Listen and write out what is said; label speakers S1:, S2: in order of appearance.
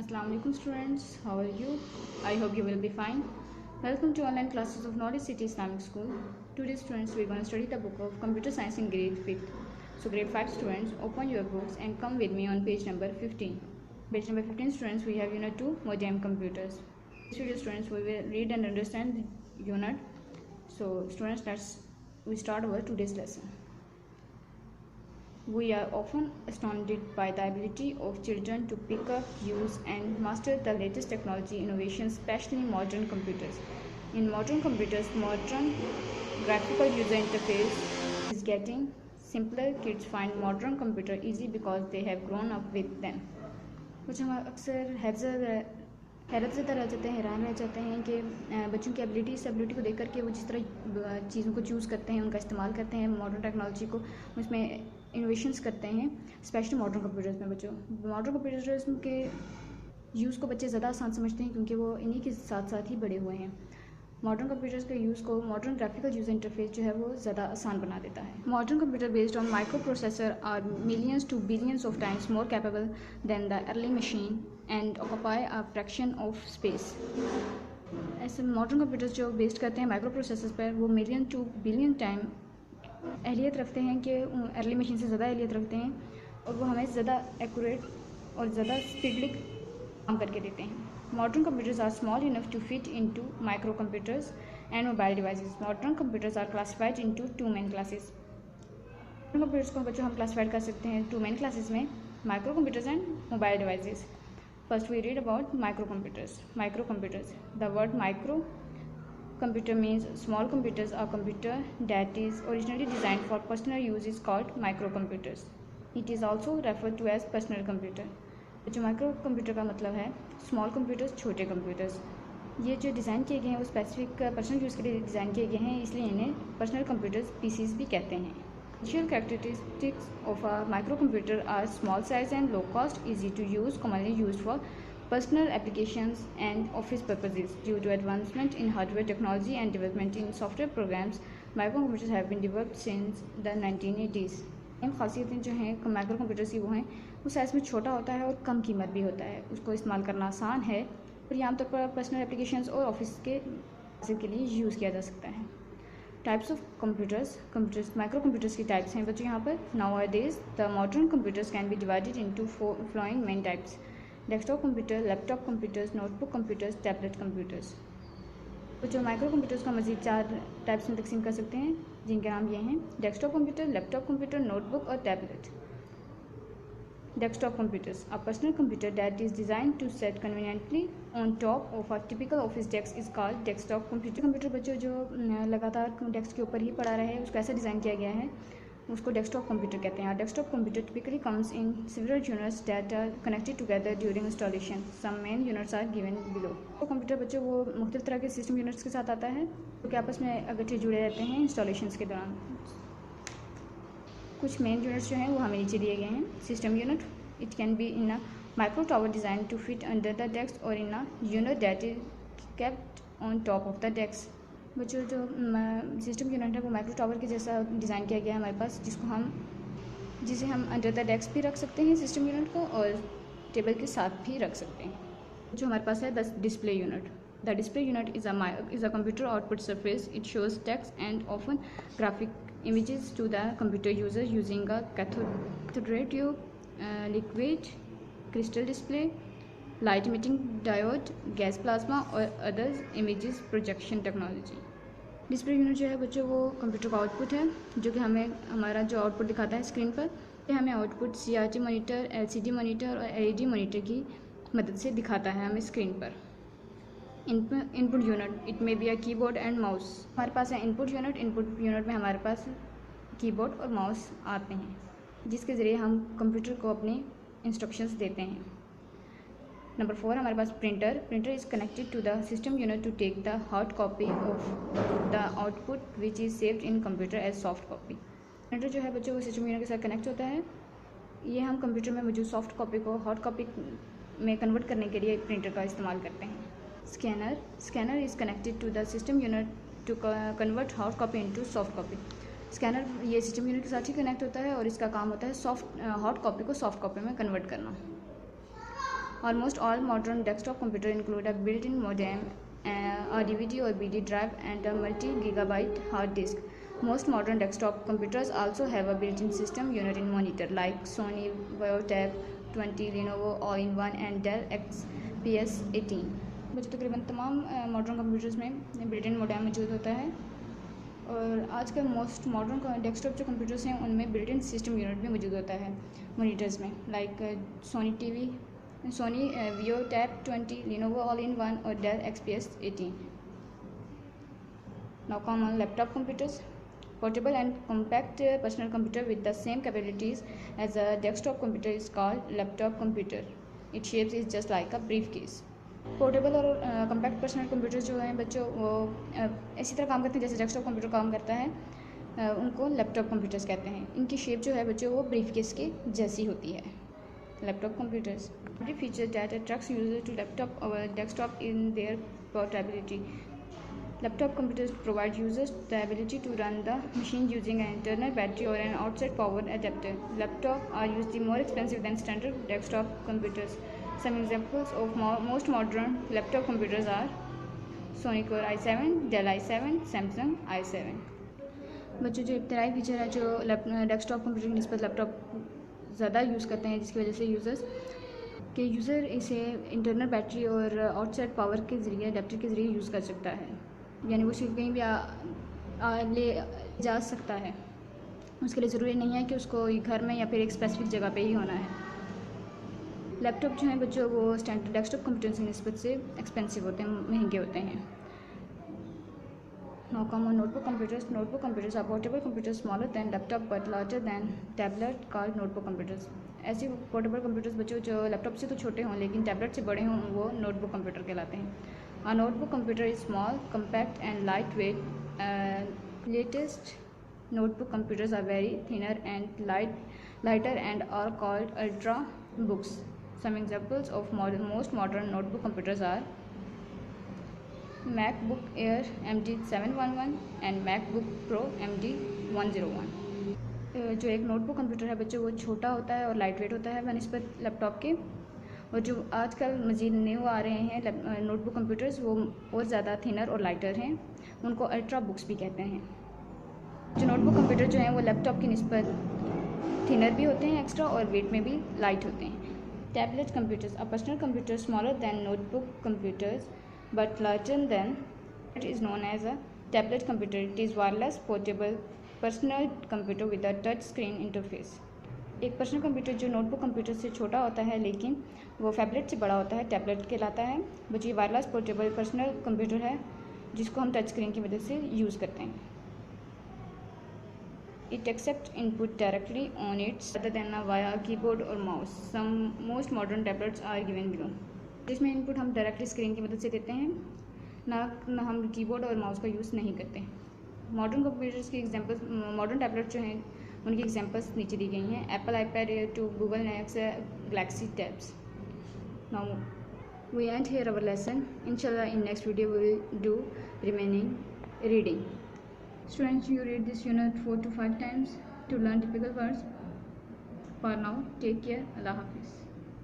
S1: Assalamu alaikum students, how are you? I hope you will be fine. Welcome to online classes of Knowledge City Islamic School. Today students, we are going to study the book of Computer Science in grade 5th. So grade 5 students, open your books and come with me on page number 15. Page number 15 students, we have unit 2, modem computers. Today students, we will read and understand the unit. So students, we start our today's lesson. We are often astounded by the ability of children to pick up, use, and master the latest technology innovations, especially modern computers. In modern computers, modern graphical user interface is getting simpler. Kids find modern computer easy because they have grown up with them. कुछ हम अक्सर हैरत ज़दा रह जाते हैं, हैरान रह जाते हैं कि बच्चों की एबिलिटी को देख करके वो जिस तरह चीज़ों को चूज़ करते हैं, उनका इस्तेमाल करते हैं, मॉडर्न टेक्नोलॉजी को उसमें इनोवेशंस करते हैं, स्पेशली मॉडर्न कंप्यूटर्स में। बच्चों मॉडर्न कंप्यूटर्स के यूज़ को बच्चे ज़्यादा आसान समझते हैं क्योंकि वो इन्हीं के साथ साथ ही बड़े हुए हैं। मॉडर्न कंप्यूटर्स के यूज़ को मॉडर्न ग्राफिकल यूज़र इंटरफेस जो है वो ज़्यादा आसान बना देता है। Modern computer based on microprocessor are millions to billions of times more capable than the early machine and occupy a fraction of space. ऐसे मॉडर्न कंप्यूटर्स जो बेस्ड करते हैं माइक्रो प्रोसेसर्स पर, वो मिलियन टू बिलियन टाइम अहलियत रखते हैं कि अर्ली मशीन से ज़्यादा अहलियत रखते हैं और वो हमें ज़्यादा एक्यूरेट और ज़्यादा स्पीडली काम करके देते हैं। Modern computers are small enough to fit into microcomputers and mobile devices. Modern computers are classified into two main classes. Modern computers को बच्चों हम classified कर सकते हैं two main classes में, microcomputers and mobile devices. First we read about microcomputers. Microcomputers. The word microcomputer means small computers. A computer that is originally designed for personal use is called microcomputers. It is also referred to as personal computer. जो micro computer का मतलब है small computers, छोटे computers. ये जो design किए गए हैं वो स्पेसिफिक पर्सनल यूज़ के लिए डिज़ाइन किए गए हैं, इसलिए इन्हें पर्सनल कंप्यूटर्स पीसीज भी कहते हैं। Essential characteristics of a microcomputer are small size and low cost, easy to use, commonly used for personal applications and office purposes. Due to advancement in hardware technology and development in software programs, microcomputers have been developed since the 1980s. इन खासियतें जो हैं micro computers की वो हैं, वो size में छोटा होता है और कम कीमत भी होता है, उसको इस्तेमाल करना आसान है और ये आमतौर पर पर्सनल एप्लीकेशंस और ऑफिस के लिए यूज़ किया जा सकता है। Types of computers micro computers की टाइप्स हैं बच्चों यहाँ पर। Nowadays the modern computers can be divided into following main types: desktop computer, laptop computers, notebook computers, tablet computers. तो जो माइक्रो कंप्यूटर्स का मज़ीद 4 टाइप्स में तकसीम कर सकते हैं, जिनके नाम ये हैं: desktop computer, laptop computer, notebook और tablet. Desktop computers, a personal computer that is design to set conveniently on top of a typical office desk is called desktop computer. Computer बच्चों जो लगातार डेस्क के ऊपर ही पड़ा रहे, उसको ऐसा डिज़ाइन किया गया है, उसको डेस्कटॉप कंप्यूटर कहते हैं। Desktop computer typically comes in several units that are connected together during installation. Some main units are given below. तो कंप्यूटर बच्चों वो मुख्तलिफ तरह के सिस्टम यूनिट्स के साथ आता है जो कि आपस में इकट्ठे जुड़े रहते हैं इंस्टॉलेशंस के दौरान। कुछ मेन यूनिट्स जो हैं वो हमें नीचे दिए गए हैं। System unit, it can be in a micro tower design to fit under the desk or in a unit that is kept on top of the desk. बच्चों जो सिस्टम यूनिट है वो माइक्रो टावर के जैसा design किया गया है हमारे पास, जिसे हम अंडर द डेस्क भी रख सकते हैं सिस्टम यूनिट को, और टेबल के साथ भी रख सकते हैं। जो हमारे पास है the display unit. The display unit is a computer output surface. It shows text and often graphic images to the computer user using a cathode tube, liquid crystal display, light emitting diode, gas plasma और others images projection technology. Display unit जो है बच्चों वो computer का output है, जो कि हमें हमारा जो आउटपुट दिखाता है स्क्रीन पर, ये हमें output CRT monitor, LCD monitor और LED मॉनिटर की मदद से दिखाता है हमें स्क्रीन पर। Input unit, it may be a keyboard and mouse. हमारे पास है इनपुट यूनिट में हमारे पास कीबोर्ड और माउस आते हैं, जिसके ज़रिए हम कंप्यूटर को अपने इंस्ट्रक्शंस देते हैं। नंबर 4 हमारे पास printer is connected to the system unit to take the hard copy of the output which is saved in computer as soft copy. Printer जो है बच्चों वो सिस्टम यूनिट के साथ कनेक्ट होता है। ये हम कंप्यूटर में मौजूद सॉफ्ट कॉपी को हार्ड कॉपी में कन्वर्ट करने के लिए प्रिंटर का इस्तेमाल करते हैं। Scanner is connected to the system unit to convert hard copy into soft copy. Scanner ये सिस्टम यूनिट के साथ ही कनेक्ट होता है और इसका काम होता है हार्ड कॉपी को सॉफ्ट कॉपी में कन्वर्ट करना। Almost all modern desktop computers include a built-in modem, a DVD or BD drive, and a multi-gigabyte hard disk. Most modern desktop computers also have a built-in system unit in monitor like Sony VaioTab 20, Lenovo All-in-One, and Dell XPS 18. बच्चों तकरीबन तमाम modern computers में built-in modem मौजूद होता है और आजकल most modern desktop जो कंप्यूटर्स हैं उनमें बिल्ट-इन सिस्टम यूनिट भी मौजूद होता है मॉनिटर्स में like Sony TV, Sony VaioTab 20, Lenovo All-in-One, or Dell XPS 18. Now come on laptop computers. Portable and compact personal computer with the same capabilities as a desktop computer is called laptop computer. Its shape is just like a briefcase. Portable और compact personal computer जो हैं बच्चों वो इसी तरह काम करते हैं जैसे डेस्कटॉप कंप्यूटर काम करता है, उनको लैपटॉप कंप्यूटर्स कहते हैं. इनकी शेप जो है बच्चों वो ब्रीफकेस के जैसी होती है. Laptop computers feature that attracts user to laptop over desktop in their portability. Laptop computers provide users the ability to run the machine using an internal battery or an outside power adapter. Laptops are usually more expensive than standard desktop computers. Some examples of most modern laptop computers are Sony Core i7, Dell i7, Samsung i7. बच्चों जो इब्तदाई feature है जो desktop computer की निस्बत laptop ज़्यादा use करते हैं जिसकी वजह से यूज़र इसे इंटरनल बैटरी और आउटसाइड पावर के ज़रिए अडेप्टर के ज़रिए यूज़ कर सकता है, यानी वो सिर्फ कहीं भी ले जा सकता है. उसके लिए ज़रूरी नहीं है कि उसको घर में या फिर एक स्पेसिफिक जगह पे ही होना है. लैपटॉप जो हैं बच्चों वो स्टैंडर्ड डेस्कटॉप कंप्यूटर की निस्बत से एक्सपेंसिव होते हैं, महंगे होते हैं. Now come on notebook computers. Notebook computers are portable computers smaller than laptop but larger than tablet called notebook computers. ऐसे पोर्टेबल कंप्यूटर्स बच्चों जो लैपटॉप से तो छोटे हों लेकिन टैबलेट से बड़े हों वो नोटबुक कंप्यूटर कहलाते हैं. A notebook computer is small, compact and lightweight. Latest notebook computers are very thinner and lighter and are called ultra books. Some examples of most modern notebook computers are MacBook Air MD711 and MacBook Pro MD101. जो एक notebook computer है बच्चों वो छोटा होता है और light weight होता है बनिस्बत लैपटॉप के, और जो आजकल मज़ीद न्यू आ रहे हैं नोटबुक कंप्यूटर्स वो और ज़्यादा थिनर और लाइटर हैं, उनको अल्ट्रा बुक्स भी कहते हैं. जो नोटबुक कंप्यूटर जो हैं वो लैपटॉप की निस्बत थिनर भी होते हैं एक्स्ट्रा और वेट में भी लाइट होते हैं. Tablet computers a personal computer smaller than notebook computers but larger than it is known as a tablet computer. It is wireless portable personal computer with a touch screen interface. एक personal computer जो notebook computer से छोटा होता है लेकिन वो phablet से बड़ा होता है, टैबलेट कहलाता है. बट ये वायरलेस पोर्टेबल पर्सनल कंप्यूटर है जिसको हम टच स्क्रीन की मदद से यूज़ करते हैं. It accepts input directly on its rather than via keyboard or mouse. Some most modern tablets are given below. जिसमें इनपुट हम डायरेक्टली स्क्रीन की मदद से देते हैं, ना हम कीबोर्ड और माउस का यूज़ नहीं करते. मॉडर्न कंप्यूटर्स की एग्जांपल्स, मॉडर्न टैबलेट जो हैं उनकी एग्जांपल्स नीचे दी गई हैं. Apple iPad Air 2, Google Nexus, Galaxy Tabs. Now we end here our lesson. इंशाल्लाह in next video we will do remaining reading. Students you read this unit 4 to 5 times to learn typical words. For now, take care. Allah Hafiz.